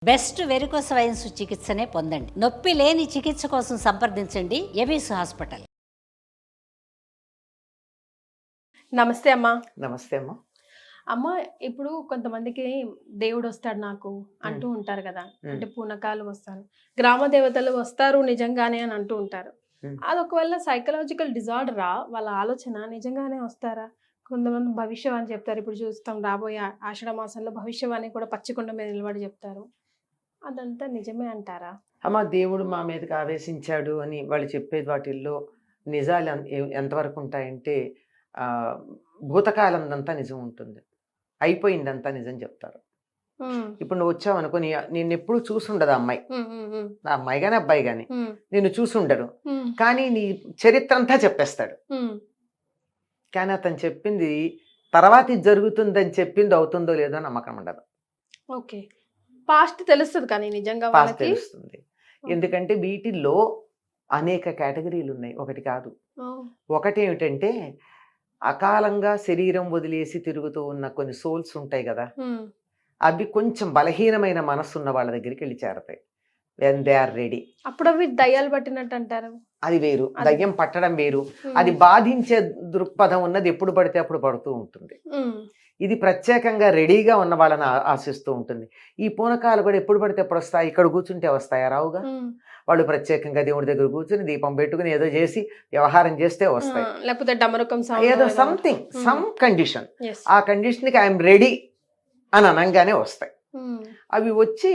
Best varicose wines చికిత్సనే పొందండి. నొప్పి లేని చికిత్స కోసం సంప్రదించండి ఎబిస్ హాస్పిటల్. నమస్తే అమ్మా. నమస్తే అమ్మ. అమ్మ, ఇప్పుడు కొంతమందికి దేవుడు వస్తాడు నాకు అంటూ ఉంటారు కదా, అంటే పూనకాలు వస్తారు, గ్రామ దేవతలు వస్తారు నిజంగానే అని అంటూ ఉంటారు. అది ఒకవేళ సైకలాజికల్ డిజార్డరా, వాళ్ళ ఆలోచన నిజంగానే వస్తారా? కొంతమంది భవిష్యవాణి చెప్తారు. ఇప్పుడు చూస్తాం, రాబోయే ఆషాఢ మాసంలో భవిష్యవాణి కూడా పచ్చికొండ మీద నిలబడి చెప్తారు. అదంతా నిజమే అంటారా? అమ్మ, దేవుడు మా మీదకి ఆవేశించాడు అని వాళ్ళు చెప్పేది వాటిల్లో నిజాలు ఎంతవరకు ఉంటాయంటే భూతకాలందంతా నిజం ఉంటుంది, అయిపోయిందంతా నిజం చెప్తారు. ఇప్పుడు నువ్వు వచ్చావు అనుకుని నేను ఎప్పుడు చూసుండదు అమ్మాయి, ఆ అమ్మాయి కానీ అబ్బాయి కానీ నిన్ను చూసుండరు, కానీ నీ చరిత్ర అంతా చెప్పేస్తాడు. కానీ అతను చెప్పింది తర్వాత ఇది జరుగుతుందని చెప్పింది అవుతుందో లేదో నమ్మకం ఉండదు. ఓకే, పాస్ట్ తెలుస్తుంది కానీ నిజంగా పాస్ట్ తెలుస్తుంది. ఎందుకంటే వీటిల్లో అనేక కేటగిరీలు ఉన్నాయి, ఒకటి కాదు. ఒకటి ఏమిటంటే అకాలంగా శరీరం వదిలేసి తిరుగుతూ ఉన్న కొన్ని సోల్స్ ఉంటాయి కదా, అవి కొంచెం బలహీనమైన మనస్సు ఉన్న వాళ్ళ దగ్గరికి వెళ్ళి చేరతాయి. When they are ready. అప్పుడు అవి దయ్యాలు పట్టినట్టు అంటారు. అది వేరు, దయ్యం పట్టడం వేరు. అది బాధించే దృక్పథం ఉన్నది ఎప్పుడు పడితే అప్పుడు పడుతూ ఉంటుంది. ఇది ప్రత్యేకంగా రెడీగా ఉన్న వాళ్ళని ఆశిస్తూ ఉంటుంది. ఈ పూనకాలు కూడా ఎప్పుడు పడితే ఎప్పుడు వస్తాయి, ఇక్కడ కూర్చుంటే వస్తాయా? రావుగా. వాళ్ళు ప్రత్యేకంగా దేవుడి దగ్గర కూర్చుని దీపం పెట్టుకుని ఏదో చేసి వ్యవహారం చేస్తే వస్తాయి, లేకపోతే డమరుకం ఏదో సంథింగ్ సమ్ కండిషన్. ఆ కండిషన్కి ఐఎమ్ రెడీ అని అనగానే వస్తాయి. అవి వచ్చి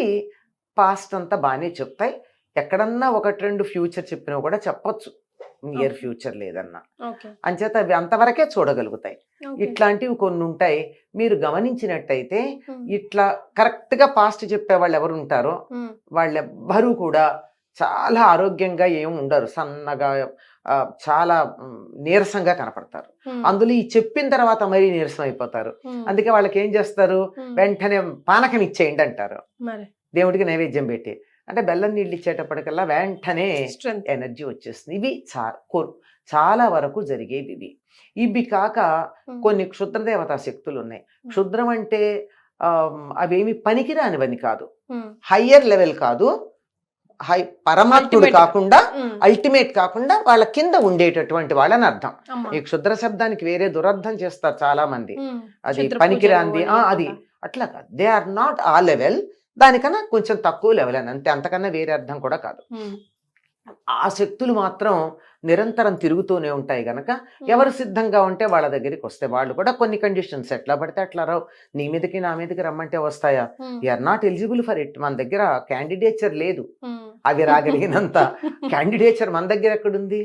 పాస్ట్ అంతా బాగానే చెప్తాయి. ఎక్కడన్నా ఒకటి రెండు ఫ్యూచర్ చెప్పినా కూడా చెప్పొచ్చు, నియర్ ఫ్యూచర్ లేదన్నా. అంచేత అవి అంతవరకే చూడగలుగుతాయి. ఇట్లాంటివి కొన్ని ఉంటాయి. మీరు గమనించినట్టయితే ఇట్లా కరెక్ట్ గా పాస్ట్ చెప్పే వాళ్ళు ఎవరు ఉంటారో వాళ్ళెవ్వరూ కూడా చాలా ఆరోగ్యంగా ఏమి ఉండరు, సన్నగా చాలా నీరసంగా కనపడతారు. అందులో ఈ చెప్పిన తర్వాత మరీ నీరసం అయిపోతారు. అందుకే వాళ్ళకి ఏం చేస్తారు, వెంటనే పానకం ఇచ్చేయండి అంటారు, దేవుడికి నైవేద్యం పెట్టి. అంటే బెల్లం నీళ్ళు ఇచ్చేటప్పటికల్లా వెంటనే ఎనర్జీ వచ్చేస్తుంది. ఇవి చాలా వరకు జరిగేవి ఇవి. ఇవి కాక కొన్ని క్షుద్రదేవతా శక్తులు ఉన్నాయి. క్షుద్రం అంటే అవేమి పనికిరానివని కాదు, హయ్యర్ లెవెల్ కాదు, పరమాత్ముడు కాకుండా, అల్టిమేట్ కాకుండా వాళ్ళ కింద ఉండేటటువంటి వాళ్ళని అర్థం. ఈ క్షుద్ర శబ్దానికి వేరే దురర్థం చేస్తారు చాలా మంది, అది పనికిరాంది అది అట్లా కాదు. దే ఆర్ నాట్ ఆ లెవెల్, దానికన్నా కొంచెం తక్కువ లెవెల్ అని అంతే, అంతకన్నా వేరే అర్థం కూడా కాదు. ఆ శక్తులు మాత్రం నిరంతరం తిరుగుతూనే ఉంటాయి గనక ఎవరు సిద్ధంగా ఉంటే వాళ్ళ దగ్గరికి వస్తాయి. వాళ్ళు కూడా కొన్ని కండిషన్స్ ఎట్లా పడితే అట్లా రావు. నీ మీదకి నా మీదకి రమ్మంటే వస్తాయా? You're not eligible for it. మన దగ్గర క్యాండిడేచర్ లేదు, అవి రాగలిగినంత క్యాండిడేచర్ మన దగ్గర ఎక్కడుంది?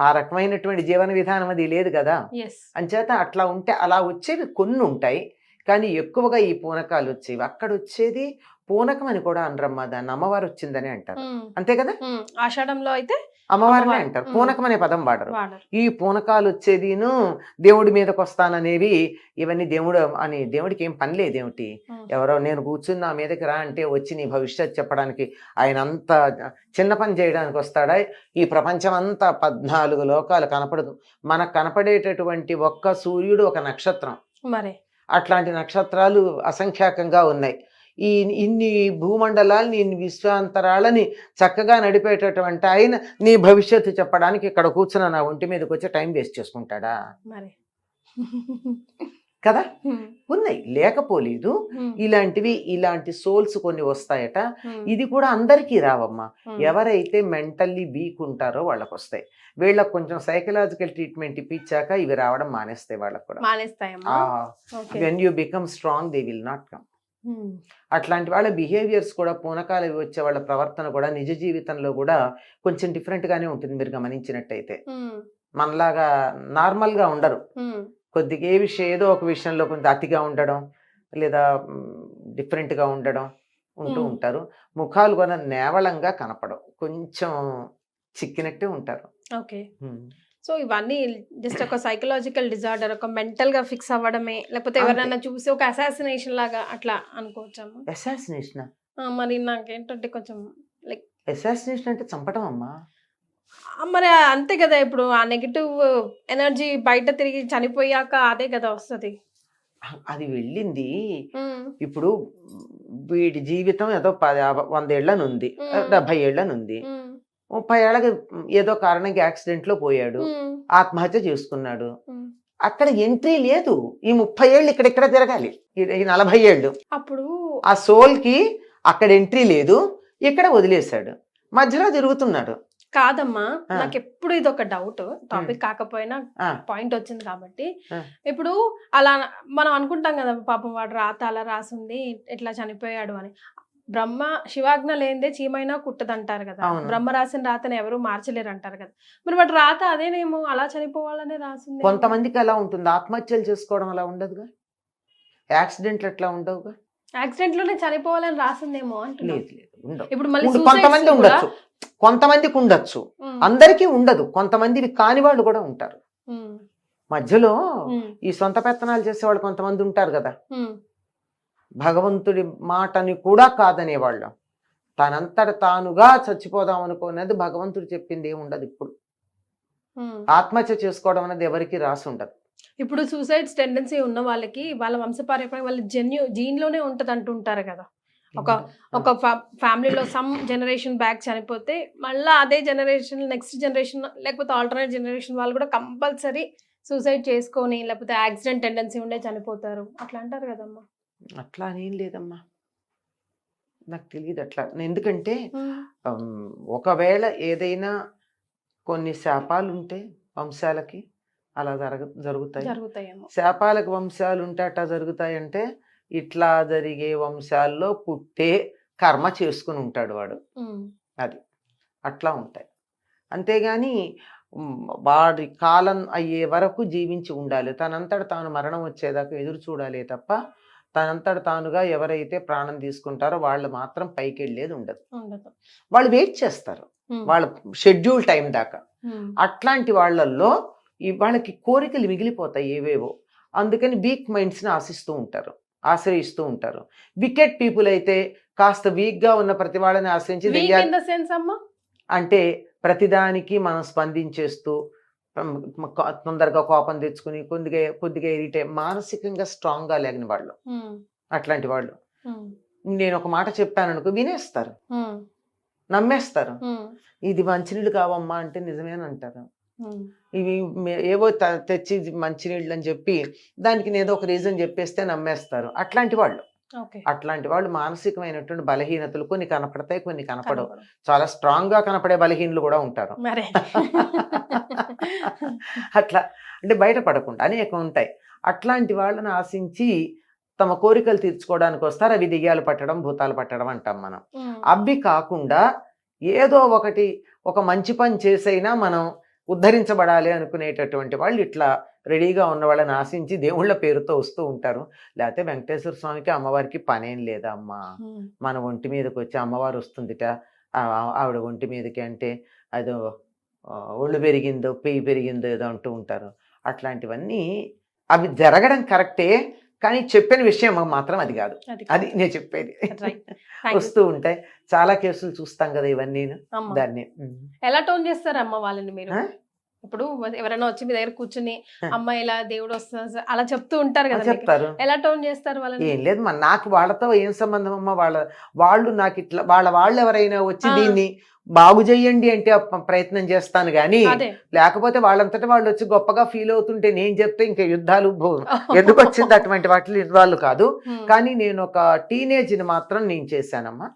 ఆ రకమైనటువంటి జీవన విధానం అది లేదు కదా. అంచేత అట్లా ఉంటే అలా వచ్చేవి కొన్ని ఉంటాయి, కానీ ఎక్కువగా ఈ పూనకాలు వచ్చేవి. అక్కడ వచ్చేది పూనకం అని కూడా అనరమ్మా, దాన్ని అమ్మవారు వచ్చిందని అంటారు, అంతే కదా. ఆషాఢంలో అయితే అమ్మవారిని అంటారు, పూనకం అనే పదం వాడరు. ఈ పూనకాలు వచ్చేదిను దేవుడి మీదకి వస్తాననేవి ఇవన్నీ దేవుడు అని, దేవుడికి ఏం పని లేదు. ఏమిటి, ఎవరో నేను కూర్చుని నా మీదకి రా అంటే వచ్చి నీ భవిష్యత్ చెప్పడానికి ఆయన అంత చిన్న పని చేయడానికి వస్తాడా? ఈ ప్రపంచం అంతా 14 లోకాలు కనపడదు. మనకు కనపడేటటువంటి ఒక్క సూర్యుడు ఒక నక్షత్రం, మరి అట్లాంటి నక్షత్రాలు అసంఖ్యాకంగా ఉన్నాయి. ఈ ఇన్ని భూమండలాల్ని, ఇన్ని విశ్వాంతరాలని చక్కగా నడిపేటటువంటి ఆయన నీ భవిష్యత్తు చెప్పడానికి ఇక్కడ కూర్చున్న నా ఒంటి మీదకి వచ్చి టైం వేస్ట్ చేసుకుంటాడా? మరి కదా, ఉన్నాయి, లేకపోలేదు. ఇలాంటి సోల్స్ కొన్ని వస్తాయట. ఇది కూడా అందరికీ రావమ్మా. ఎవరైతే మెంటల్లీ వీక్ ఉంటారో వాళ్ళకు వస్తాయి. వీళ్ళకి కొంచెం సైకలాజికల్ ట్రీట్మెంట్ ఇప్పించాక ఇవి రావడం మానేస్తాయి. వాళ్ళకు కూడా when you become strong they will not come. అట్లాంటి వాళ్ళ బిహేవియర్స్ కూడా, పూనకాలు వచ్చే వాళ్ళ ప్రవర్తన కూడా నిజ జీవితంలో కూడా కొంచెం డిఫరెంట్ గానే ఉంటుంది. మీరు గమనించినట్టయితే మనలాగా నార్మల్ గా ఉండరు. కొద్దిగా ఏదో ఒక విషయంలో కొంచెం అతిగా ఉండడం, లేదా డిఫరెంట్ గా ఉండడం ఉంటూ ఉంటారు. ముఖాలు కూడా నేవళంగా కనపడవు, కొంచెం చిక్కినట్టే ఉంటారు. ఓకే, సో ఇవన్నీ జస్ట్ ఒక సైకలాజికల్ డిజార్డర్, ఒక మెంటల్ గా ఫిక్స్ అవ్వడమే, లేకపోతే ఎవరైనా చూసి ఒక అసాసినేషన్ లాగా అట్లా అనుకోవచ్చాము? అసాసినేషన్ మరి నాకేంటంటే కొంచెం లైక్, అసాసినేషన్ అంటే చంపడం అమ్మా. మరి అంతే కదా, ఇప్పుడు ఆ నెగిటివ్ ఎనర్జీ బయట తిరిగి చనిపోయాక అదే కదా వస్తుంది. అది వెళ్ళింది. ఉమ్, ఇప్పుడు వీడి జీవితం ఏదో 100 ఏళ్ళనుంది, 70 ఏళ్ళనుంది. ఉమ్, 30 ఏళ్ళకి ఏదో కారణంగా యాక్సిడెంట్లో పోయాడు, ఉమ్, ఆత్మహత్య చేసుకున్నాడు. ఉమ్. అక్కడ ఎంట్రీ లేదు. ఈ 30 ఏళ్ళు ఇక్కడిక్కడ తిరగాలి, ఈ 40 ఏళ్ళు. అప్పుడు ఆ సోల్కి అక్కడ ఎంట్రీ లేదు, ఇక్కడ వదిలేశాడు, మధ్యలో తిరుగుతున్నాడు. కాదమ్మా, ఆ. నాకు ఎప్పుడు ఇది ఒక డౌట్, టాపిక్ కాకపోయినా ఆ, పాయింట్ వచ్చింది కాబట్టి. ఆ. ఇప్పుడు అలా మనం అనుకుంటాం కదా, పాపం వాడు రాత అలా రాసింది ఇట్లా చనిపోయాడు అని. బ్రహ్మ శివాజ్ఞ లేనిదే చీమైనా కుట్టదంటారు కదా. అవును. బ్రహ్మ రాసిన రాతని ఎవరు మార్చలేరు అంటారు కదా. మరి వాడు రాత అదేనేమో, అలా చనిపోవాలనే రాసింది. కొంతమందికి అలా ఉంటుంది. ఆత్మహత్యలు చేసుకోవడం అలా ఉండదుగా, యాక్సిడెంట్లు ఎట్లా ఉండవుగా. యాక్సిడెంట్ లోనే చనిపోవాలని రాసిందేమో అంటున్నా. లేదు లేదు, ఉండవు. ఇప్పుడు మళ్ళీ కొంతమంది suicides కూడా- ఉండొచ్చు, కొంతమందికి ఉండొచ్చు, ఉమ్, అందరికీ ఉండదు. కొంతమంది కాని వాళ్ళు కూడా ఉంటారు. ఉమ్, మధ్యలో ఉమ్, ఈ సొంత పెత్తనాలు చేసేవాళ్ళు కొంతమంది ఉంటారు కదా, ఉమ్, భగవంతుడి మాటని కూడా కాదనేవాళ్ళు. తనంతట తానుగా చచ్చిపోదాం అనుకున్నది భగవంతుడు చెప్పింది ఏమి ఉండదు. ఇప్పుడు ఉమ్. ఆత్మహత్య చేసుకోవడం అనేది ఎవరికి రాసి ఉండదు. ఇప్పుడు సూసైడ్స్ టెండెన్సీ ఉన్న వాళ్ళకి వాళ్ళ వంశపారంపర్యం వాళ్ళ జీన్ లోనే ఉంటది అంటుంటారు కదా. ఒక ఫ్యామిలీలో సమ్ జనరేషన్ బ్యాక్ చనిపోతే మళ్ళీ అదే జనరేషన్, నెక్స్ట్ జనరేషన్ లేకపోతే ఆల్టర్నేట్ జనరేషన్ వాళ్ళు కూడా కంపల్సరీ సూసైడ్ చేసుకొని లేకపోతే యాక్సిడెంట్ టెండెన్సీ ఉండే చనిపోతారు అట్లా అంటారు కదమ్మా. అట్లా అనేం లేదమ్మా, నాకు తెలియదు అట్లా. ఎందుకంటే ఒకవేళ ఏదైనా కొన్ని శాపాలు ఉంటే వంశాలకి అలా జరుగుతాయి. జరుగుతాయేమో. శాపాలకు వంశాలు ఉంటే అట్లా జరుగుతాయంటే ఇట్లా జరిగే వంశాల్లో పుట్టే కర్మ చేసుకుని ఉంటాడు వాడు. ఉమ్, అది అట్లా ఉంటాయి. అంతేగాని వాడి కాలం అయ్యే వరకు జీవించి ఉండాలి, తనంతట తాను మరణం వచ్చేదాకా ఎదురు చూడాలి తప్ప తనంతట తానుగా ఎవరైతే ప్రాణం తీసుకుంటారో వాళ్ళు మాత్రం పైకి వెళ్ళేది ఉండదు. ఉండదు. వాళ్ళు వెయిట్ చేస్తారు ఉమ్, వాళ్ళ షెడ్యూల్ టైం దాకా. ఉమ్, అట్లాంటి వాళ్ళల్లో వాళ్ళకి కోరికలు మిగిలిపోతాయి ఏవేవో. అందుకని వీక్ మైండ్స్ని ఆశ్రయిస్తూ ఉంటారు. వికెట్ పీపుల్ అయితే కాస్త వీక్గా ఉన్న ప్రతి వాళ్ళని ఆశ్రయించి Weak in the sense అమ్మా? అంటే ప్రతిదానికి మనం స్పందించేస్తూ తొందరగా కోపం తెచ్చుకుని కొద్దిగా ఇరిటేట్, మానసికంగా స్ట్రాంగ్గా లేని వాళ్ళు, ఉమ్, అట్లాంటి వాళ్ళు. ఉమ్, నేను ఒక మాట చెప్పాను అనుకో, వినేస్తారు, ఉమ్, నమ్మేస్తారు. ఉమ్, ఇది మంచినీళ్ళు కావమ్మా అంటే నిజమేనంటారు. ఉమ్, ఇవి ఏవో తెచ్చి మంచినీళ్ళు అని చెప్పి దానికి ఏదో ఒక రీజన్ చెప్పేస్తే నమ్మేస్తారు. అట్లాంటి వాళ్ళు మానసికమైనటువంటి బలహీనతలు కొన్ని కనపడతాయి, కొన్ని కనపడవు. చాలా స్ట్రాంగ్ గా కనపడే బలహీనలు కూడా ఉంటారు. అట్లా అంటే బయటపడకుండా అనేకం ఉంటాయి. అట్లాంటి వాళ్ళని ఆశించి తమ కోరికలు తీర్చుకోవడానికి వస్తారు. అవి దెయ్యాలు పట్టడం, భూతాలు పట్టడం అంటాం మనం. అవి కాకుండా ఏదో ఒకటి ఒక మంచి పని చేసైనా మనం ఉద్ధరించబడాలి అనుకునేటటువంటి వాళ్ళు ఇట్లా రెడీగా ఉన్న వాళ్ళని ఆశించి దేవుళ్ళ పేరుతో వస్తూ ఉంటారు. లేకపోతే వెంకటేశ్వర స్వామికి అమ్మవారికి పనేం లేదా అమ్మా, మన ఒంటి మీదకి వచ్చి అమ్మవారు వస్తుందిట, ఆవిడ ఒంటి మీదకి అంటే అదో ఒళ్ళు పెరిగిందో పెయ్యి పెరిగిందో ఏదో అంటూ ఉంటారు. అట్లాంటివన్నీ అవి జరగడం కరెక్టే, కానీ చెప్పిన విషయం మాత్రం అది కాదు. అది నేను చెప్పేది. వస్తూ ఉంటాయి చాలా కేసులు చూస్తాం కదా ఇవన్నీ. దాన్ని ఎలా టోన్ చేస్తారు అమ్మ వాళ్ళని మీరు? ఇప్పుడు ఎవరైనా వచ్చి మీ దగ్గర కూర్చుని అమ్మ ఇలా దేవుడు వస్తుంది అలా చెప్తూ ఉంటారు కదా, చెప్తారు. ఎలా టోన్ చేస్తారు వాళ్ళని? ఏం లేదు, నాకు వాళ్ళతో ఏం సంబంధం అమ్మా. వాళ్ళు నాకు ఇట్లా వాళ్ళు ఎవరైనా వచ్చి దీన్ని బాగు చెయ్యండి అంటే ప్రయత్నం చేస్తాను కానీ, లేకపోతే వాళ్ళంతటా వాళ్ళు వచ్చి గొప్పగా ఫీల్ అవుతుంటే నేను చెప్తే ఇంకా యుద్ధాలు ఎందుకు వచ్చింది అటువంటి వాటిలో ఇన్వాల్వ్ కాదు. కానీ నేను ఒక టీనేజ్ని మాత్రం నేను చేశానమ్మా.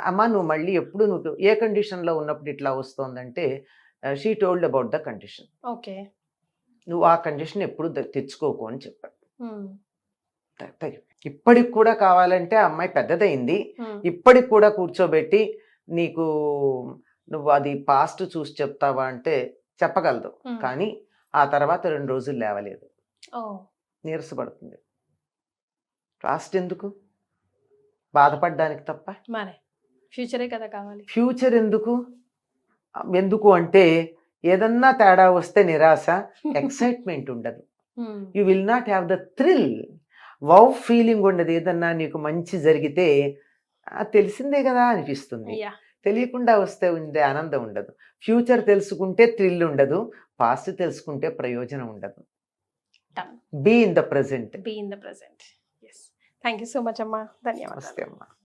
అమ్మా నువ్వు మళ్ళీ ఎప్పుడు నువ్వు ఏ కండిషన్ లో ఉన్నప్పుడు ఇట్లా వస్తుందంటే, she told about the condition. నువ్వు ఆ కండిషన్ ఎప్పుడు తెచ్చుకోకు అని చెప్పాడు. ఇప్పటికి కూడా కావాలంటే అమ్మాయి పెద్దదైంది, ఇప్పటికి కూడా కూర్చోబెట్టి నీకు నువ్వు అది పాస్ట్ చూసి చెప్తావా అంటే చెప్పగలదు, కానీ ఆ తర్వాత 2 రోజులు లేవలేదు, నీరసపడుతుంది. పాస్ట్ ఎందుకు, బాధపడడానికి తప్ప. ఫ్యూచరే కదా కావాలి. ఫ్యూచర్ ఎందుకు అంటే ఏదన్నా తేడా వస్తే నిరాశ, ఎక్సైట్మెంట్ ఉండదు. You will not have the thrill, wow feeling ఉండదు. ఏదన్నా నీకు మంచి జరిగితే తెలిసిందే కదా అనిపిస్తుంది, తెలియకుండా వస్తే ఉండే ఆనందం ఉండదు. ఫ్యూచర్ తెలుసుకుంటే థ్రిల్ ఉండదు, పాస్ట్ తెలుసుకుంటే ప్రయోజనం ఉండదు. Done. Be in the present. Be in the present. Yes. Thank you so much, అమ్మా. ధన్యవాదాలు. నమస్తే అమ్మా.